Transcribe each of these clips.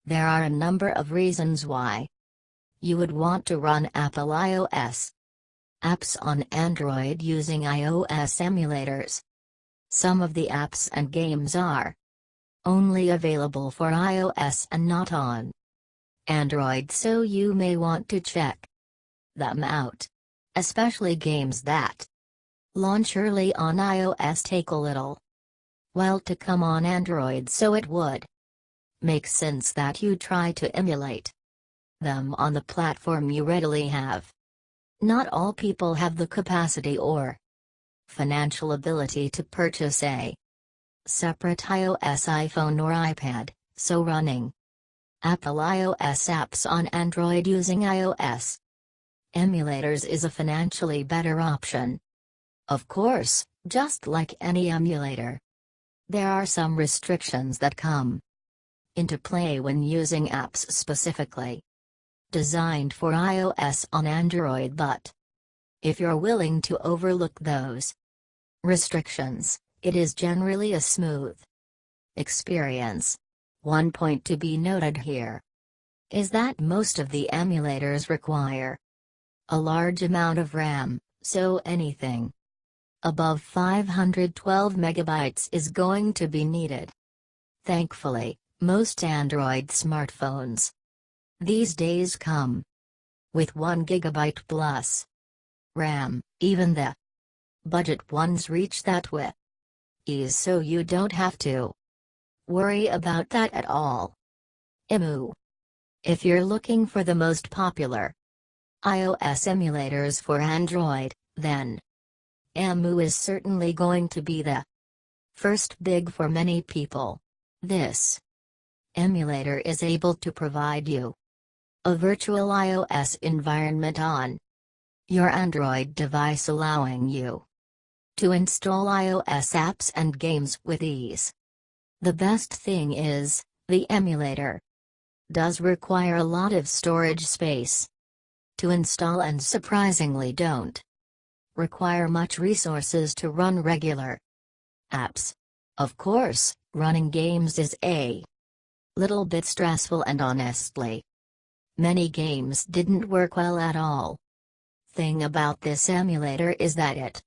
There are a number of reasons why you would want to run Apple iOS apps on Android using iOS emulators. Some of the apps and games are only available for iOS and not on Android, so you may want to check them out. Especially games that launch early on iOS take a little while to come on Android, so it would make sense that you try to emulate them on the platform you readily have. Not all people have the capacity or financial ability to purchase a separate iOS iPhone or iPad, so running Apple iOS apps on Android using iOS emulators is a financially better option. Of course, just like any emulator, there are some restrictions that come into play when using apps specifically designed for iOS on Android, but if you're willing to overlook those restrictions, it is generally a smooth experience. One point to be noted here is that most of the emulators require a large amount of RAM, so anything above 512 megabytes is going to be needed. Thankfully, most Android smartphones these days come with 1 gigabyte plus RAM. Even the budget ones reach that with ease, so you don't have to worry about that at all. If you're looking for the most popular iOS emulators for Android, then EMU is certainly going to be the first big for many people. This emulator is able to provide you a virtual iOS environment on your Android device, allowing you to install iOS apps and games with ease. The best thing is, the emulator does require a lot of storage space to install and surprisingly don't require much resources to run regular apps. Of course, running games is a little bit stressful, and honestly, many games didn't work well at all. Thing about this emulator is that it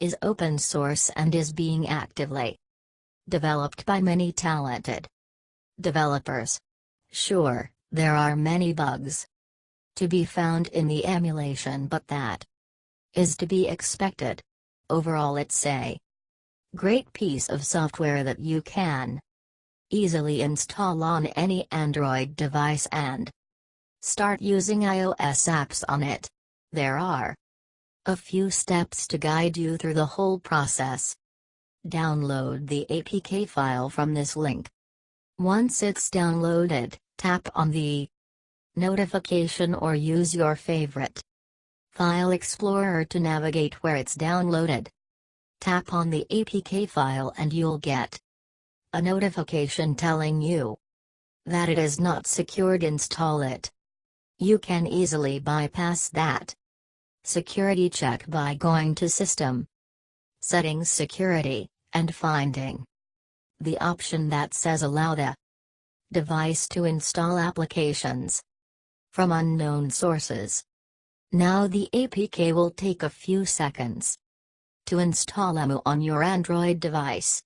is open source and is being actively developed by many talented developers. Sure, there are many bugs to be found in the emulation, but that is to be expected. Overall, it's a great piece of software that you can easily install on any Android device and start using iOS apps on it. There are a few steps to guide you through the whole process. Download the APK file from this link. Once it's downloaded, tap on the notification or use your favorite file explorer to navigate where it's downloaded. Tap on the APK file and you'll get a notification telling you that it is not secured. Install it. You can easily bypass that security check by going to System, Settings, Security, and finding the option that says Allow the device to install applications from unknown sources. Now the APK will take a few seconds to install EMU on your Android device.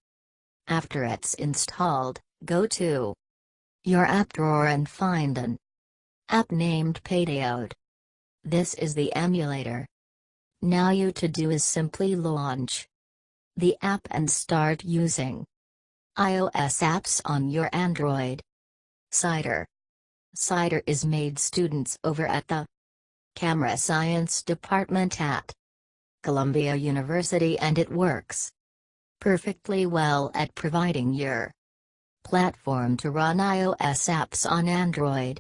After it's installed, go to your app drawer and find an app named Paydiode. This is the emulator. Now you to do is simply launch the app and start using iOS apps on your Android. Cider is made students over at the Camera Science Department at Columbia University, and it works perfectly well at providing your platform to run iOS apps on Android.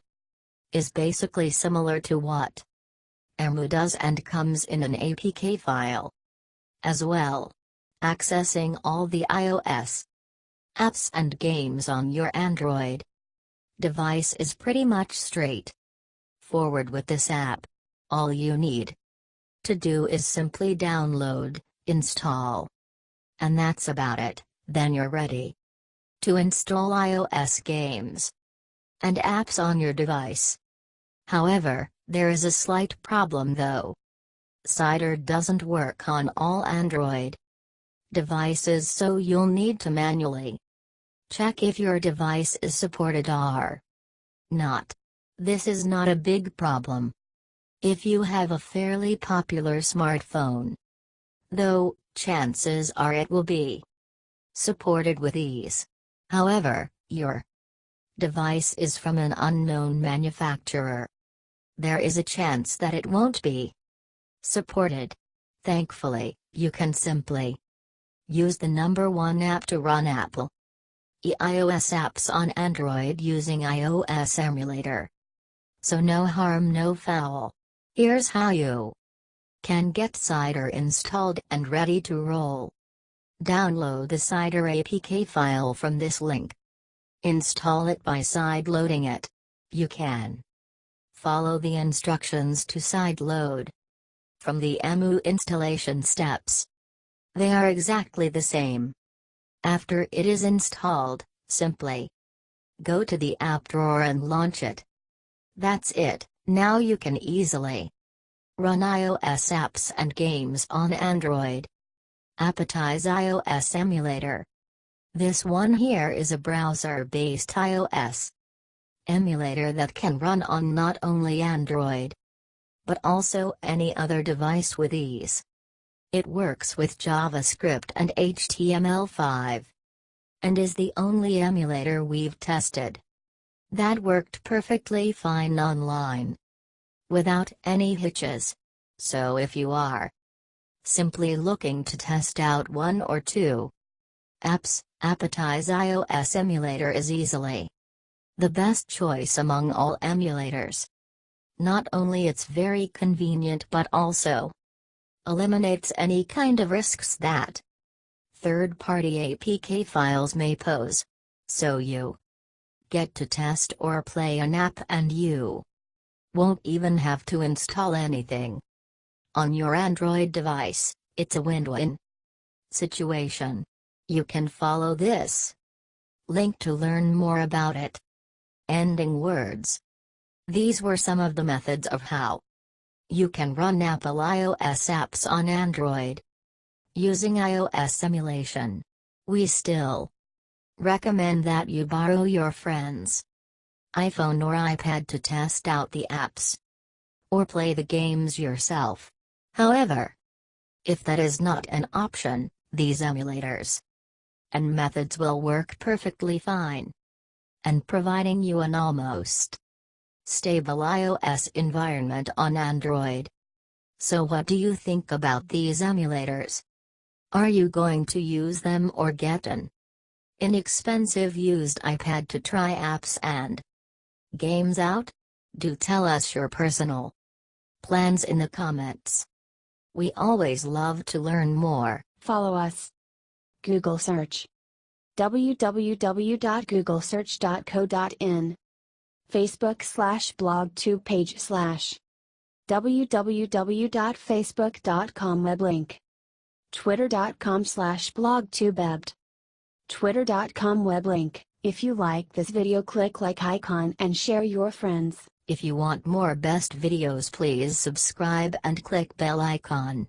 Is basically similar to what EMU does and comes in an APK file as well. Accessing all the iOS apps and games on your Android device is pretty much straight forward with this app. All you need to do is simply download, install, and that's about it. Then you're ready to install iOS games. and apps on your device. However, there is a slight problem though. Cider doesn't work on all Android devices, so you'll need to manually check if your device is supported or not. This is not a big problem if you have a fairly popular smartphone, though chances are it will be supported with ease. However, your device is from an unknown manufacturer. There is a chance that it won't be supported. Thankfully, you can simply use the number one app to run Apple iOS apps on Android using iOS emulator. So no harm, no foul. Here's how you can get Cider installed and ready to roll. Download the Cider APK file from this link. Install it by side-loading it. You can follow the instructions to side-load from the EMU installation steps. They are exactly the same. After it is installed, simply go to the app drawer and launch it. That's it. Now you can easily run iOS apps and games on Android. Appetize iOS emulator. This one here is a browser-based iOS emulator that can run on not only Android, but also any other device with ease. It works with JavaScript and HTML5, and is the only emulator we've tested that worked perfectly fine online, without any hitches. So if you are simply looking to test out one or two apps, Appetize iOS emulator is easily the best choice among all emulators. Not only it's very convenient but also eliminates any kind of risks that third-party APK files may pose. So you get to test or play an app and you won't even have to install anything on your Android device. It's a win-win situation. You can follow this link to learn more about it. Ending words. These were some of the methods of how you can run Apple iOS apps on Android using iOS emulation. We still recommend that you borrow your friend's iPhone or iPad to test out the apps or play the games yourself. However, if that is not an option, these emulators and methods will work perfectly fine, and providing you an almost stable iOS environment on Android. So what do you think about these emulators? Are you going to use them or get an inexpensive used iPad to try apps and games out? Do tell us your personal plans in the comments. We always love to learn more. Follow us. Google search www.googlesearch.co.in. Facebook/blogtube page /www.facebook.com web link. Twitter.com/blogtubeebt. Twitter.com web link. If you like this video, click like icon and share your friends. If you want more best videos, please subscribe and click bell icon.